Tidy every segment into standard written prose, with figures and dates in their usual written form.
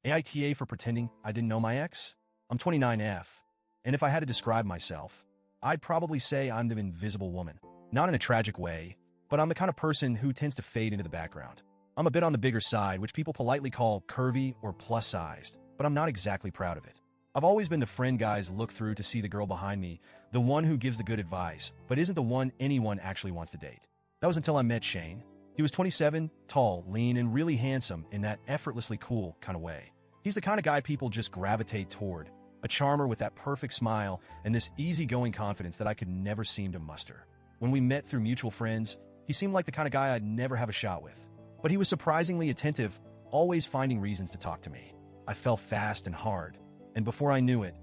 AITA for pretending I didn't know my ex? I'm 29F, and if I had to describe myself, I'd probably say I'm the invisible woman. Not in a tragic way, but I'm the kind of person who tends to fade into the background. I'm a bit on the bigger side, which people politely call curvy or plus-sized, but I'm not exactly proud of it. I've always been the friend guys look through to see the girl behind me, the one who gives the good advice, but isn't the one anyone actually wants to date. That was until I met Shane. He was 27, tall, lean, and really handsome in that effortlessly cool kind of way. He's the kind of guy people just gravitate toward, a charmer with that perfect smile and this easygoing confidence that I could never seem to muster. When we met through mutual friends, he seemed like the kind of guy I'd never have a shot with. But he was surprisingly attentive, always finding reasons to talk to me. I fell fast and hard, and before I knew it,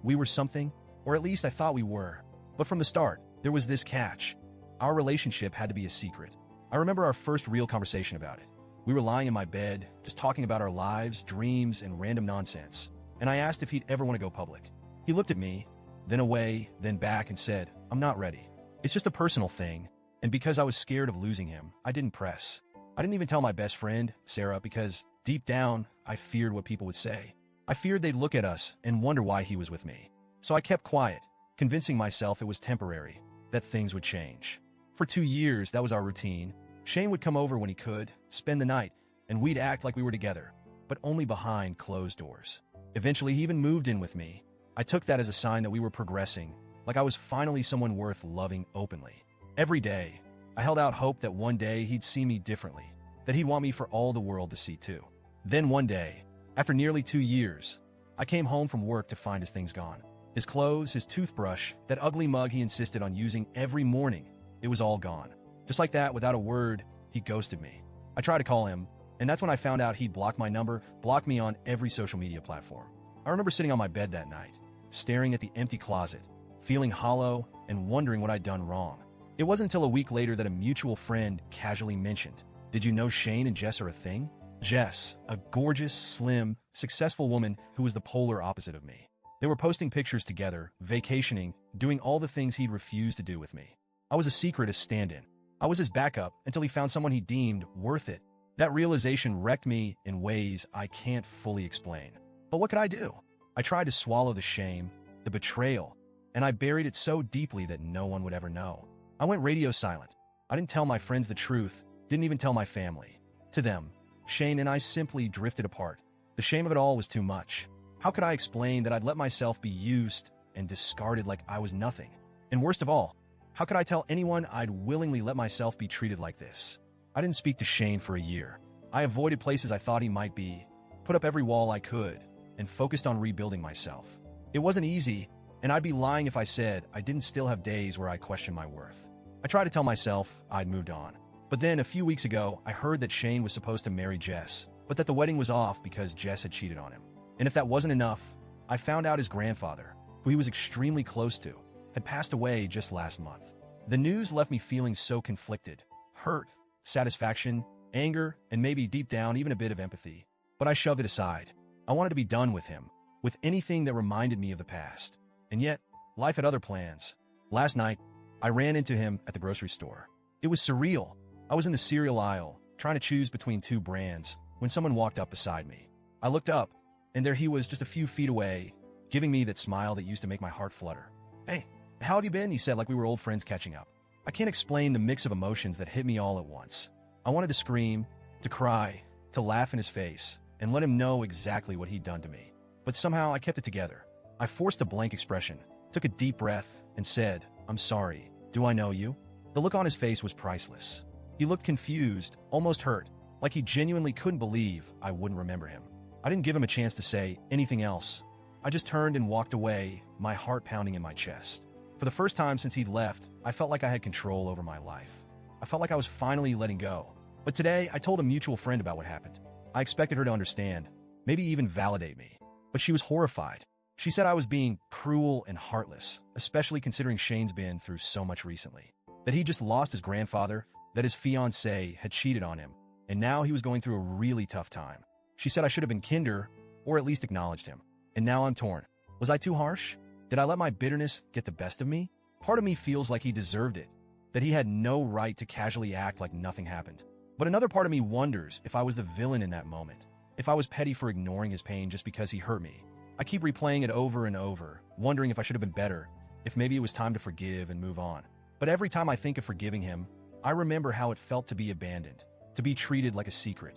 we were something, or at least I thought we were. But from the start, there was this catch. Our relationship had to be a secret. I remember our first real conversation about it. We were lying in my bed, just talking about our lives, dreams, and random nonsense. And I asked if he'd ever want to go public. He looked at me, then away, then back, and said, "I'm not ready. It's just a personal thing." And because I was scared of losing him, I didn't press. I didn't even tell my best friend, Sarah, because deep down, I feared what people would say. I feared they'd look at us and wonder why he was with me. So I kept quiet, convincing myself it was temporary, that things would change. For 2 years, that was our routine. Shane would come over when he could, spend the night, and we'd act like we were together, but only behind closed doors. Eventually, he even moved in with me. I took that as a sign that we were progressing, like I was finally someone worth loving openly. Every day, I held out hope that one day he'd see me differently, that he'd want me for all the world to see too. Then one day, after nearly 2 years, I came home from work to find his things gone. His clothes, his toothbrush, that ugly mug he insisted on using every morning, it was all gone. Just like that, without a word, he ghosted me. I tried to call him, and that's when I found out he'd blocked my number, blocked me on every social media platform. I remember sitting on my bed that night, staring at the empty closet, feeling hollow and wondering what I'd done wrong. It wasn't until a week later that a mutual friend casually mentioned, "Did you know Shane and Jess are a thing?" Jess, a gorgeous, slim, successful woman who was the polar opposite of me. They were posting pictures together, vacationing, doing all the things he'd refused to do with me. I was a secret as stand-in. I was his backup until he found someone he deemed worth it. That realization wrecked me in ways I can't fully explain. But what could I do? I tried to swallow the shame, the betrayal, and I buried it so deeply that no one would ever know. I went radio silent. I didn't tell my friends the truth, didn't even tell my family. To them, Shane and I simply drifted apart. The shame of it all was too much. How could I explain that I'd let myself be used and discarded like I was nothing? And worst of all, how could I tell anyone I'd willingly let myself be treated like this? I didn't speak to Shane for a year. I avoided places I thought he might be, put up every wall I could, and focused on rebuilding myself. It wasn't easy, and I'd be lying if I said I didn't still have days where I questioned my worth. I tried to tell myself I'd moved on. But then, a few weeks ago, I heard that Shane was supposed to marry Jess, but that the wedding was off because Jess had cheated on him. And if that wasn't enough, I found out his grandfather, who he was extremely close to, had passed away just last month. The news left me feeling so conflicted, hurt, satisfaction, anger, and maybe deep down even a bit of empathy. But I shoved it aside. I wanted to be done with him, with anything that reminded me of the past. And yet, life had other plans. Last night, I ran into him at the grocery store. It was surreal. I was in the cereal aisle, trying to choose between 2 brands, when someone walked up beside me. I looked up, and there he was just a few feet away, giving me that smile that used to make my heart flutter. "Hey, how have you been?" he said, like we were old friends catching up. I can't explain the mix of emotions that hit me all at once. I wanted to scream, to cry, to laugh in his face, and let him know exactly what he'd done to me. But somehow I kept it together. I forced a blank expression, took a deep breath, and said, "I'm sorry. Do I know you?" The look on his face was priceless. He looked confused, almost hurt, like he genuinely couldn't believe I wouldn't remember him. I didn't give him a chance to say anything else. I just turned and walked away, my heart pounding in my chest. For the first time since he'd left, I felt like I had control over my life. I felt like I was finally letting go. But today, I told a mutual friend about what happened. I expected her to understand, maybe even validate me. But she was horrified. She said I was being cruel and heartless, especially considering Shane's been through so much recently. That he just lost his grandfather, that his fiancée had cheated on him, and now he was going through a really tough time. She said I should have been kinder, or at least acknowledged him. And now I'm torn. Was I too harsh? Did I let my bitterness get the best of me? Part of me feels like he deserved it, that he had no right to casually act like nothing happened. But another part of me wonders if I was the villain in that moment, If I was petty for ignoring his pain just because he hurt me, I keep replaying it over and over, wondering if I should have been better, if maybe it was time to forgive and move on. But every time I think of forgiving him, I remember how it felt to be abandoned, to be treated like a secret.